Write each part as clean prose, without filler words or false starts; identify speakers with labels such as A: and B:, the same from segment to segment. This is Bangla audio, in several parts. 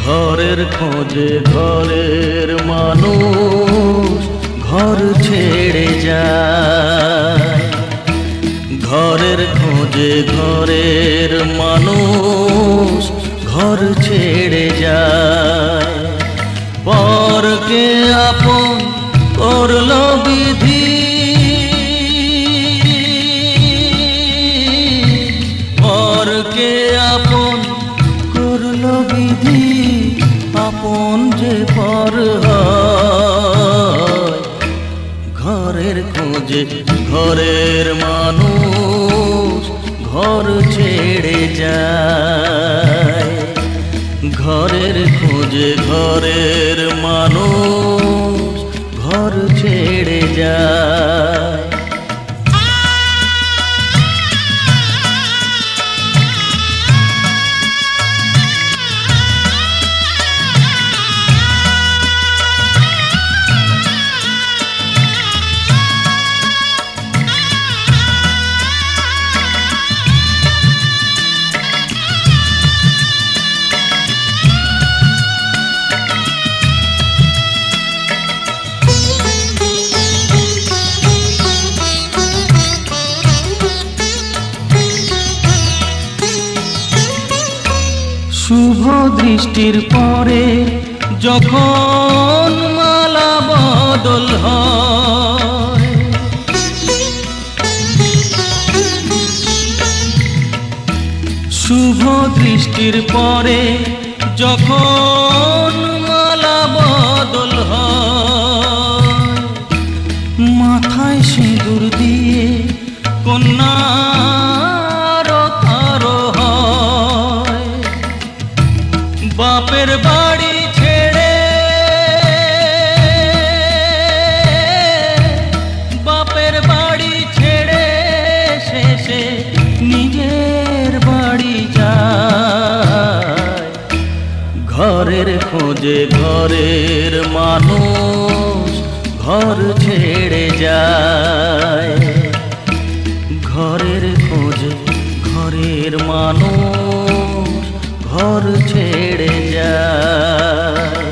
A: ঘরের খোঁজে ঘরের মানুষ ঘর ছেড়ে যায়। ঘরের খোঁজে ঘরের মানুষ ঘর ছেড়ে যায়। পরকে আপন করলো বিধি, পরকে আপন করলো বিধি, আপন যে পর হয়। ঘরের খোঁজে ঘরের মানুষ ঘর ছেড়ে যায়। ঘরের খোঁজে ঘরের মানুষ ঘর ছেড়ে যায়। শুভ দৃষ্টির পরে যখন মালা বদল হয়, শুভ দৃষ্টির পরে যখন মালা বদল হয়, মাথায় সিঁদুর দিয়ে কন্যা বাপের বাড়ি ছেড়ে, বাপের বাড়ি ছেড়ে শেষে নিজের বাড়ি যায়। ঘরের খোঁজে ঘরের মানুষ ঘর ছেড়ে যায়। ঘরের খোঁজে ঘরের মানুষ ঘর ছেড়ে যায়।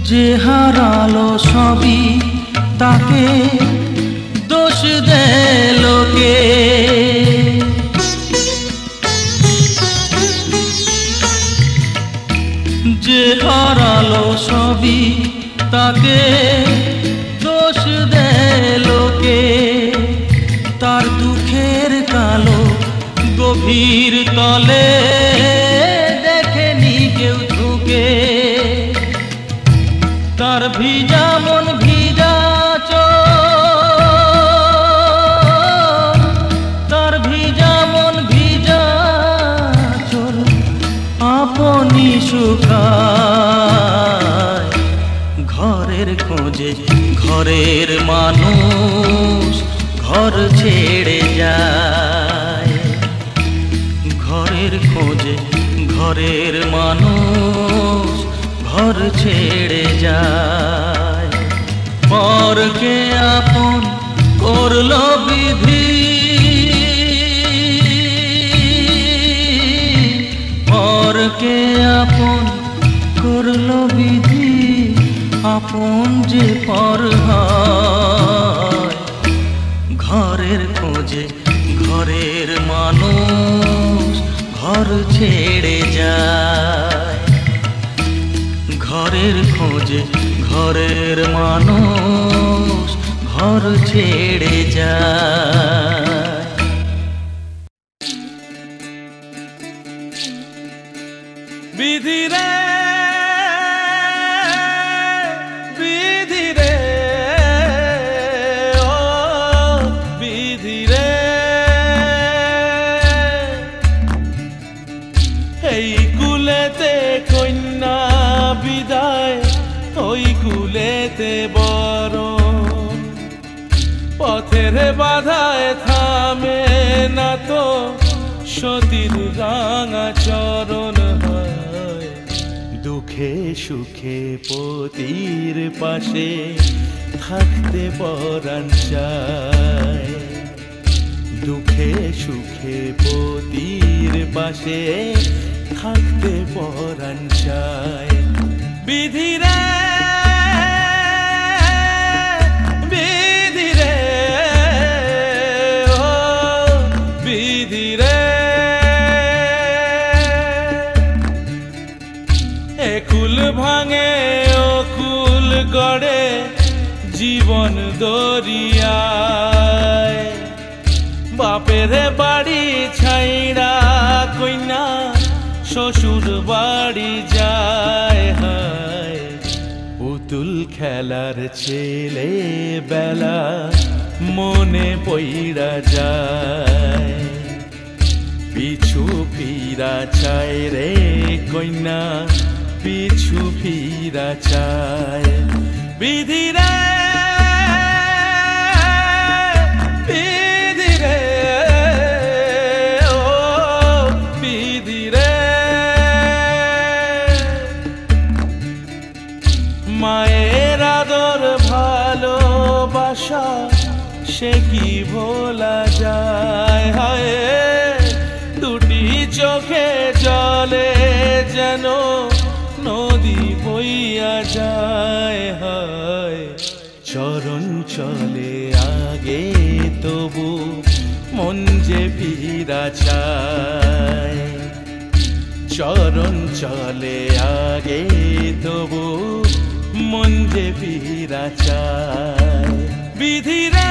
A: যে হারালো সবই তাকে দোষ দেয় লোকে, যে হারালো সবই তাকে দোষ দেয় লোকে। তার দুঃখের কালো গভীর তলে দেখেনি কেউ ঝুঁকে। তার ভিজা মন ভিজা চোখ, তার ভিজা মন ভিজা চোখ আপনি শুকায়। ঘরের খোঁজে ঘরের মানুষ ঘর ছেড়ে যায়। ঘরের খোঁজে ঘরের মানুষ ঘর ছেড়ে যায়। পরকে আপন করলো বিধি, পরকে আপন করলো বিধি, আপন যে পর হয়। ঘরের খোঁজে ঘরের মানুষ ঘর ছেড়ে যায়। ঘরের খোঁজে ঘরের মানুষ ঘর ছেড়ে যায়।
B: বিধি রে বিধি রে ও বিধি রে বরণ পথের বাধায় থামে না তো সতীর রাঙা চরণ হয়
A: দুঃখে সুখে পতির পাশে থাকতে পরাণ চায় দুঃখে সুখে পতির পাশে থাকতে পরাণ চায়
B: বিধিরে বিধিরে ও বিধিরে একুল ভাঙে ও কুল গড়ে জীবন দরিয়ায় বাপের বাড়ি ছাইড়া কইনা শ্বশুর বাড়ি যায় হায় পুতুল খেলার ছেলে বেলা মনে পইড়া যায় পিছু ফিরা চায় রে কইনা পিছু ফিরা চায় বিধিরে বিধিরে ও বিধিরে মায়ের আদর ভালোবাসা সে কি ভোলা যায় হায় দুটি চোখে জলে যেন নদী বইয়া যায় হায় চরণ চলে আগে তবু মন যে ফিরা চায় চরণ চলে আগে তবু মন যে ফিরা চায় বিধিরে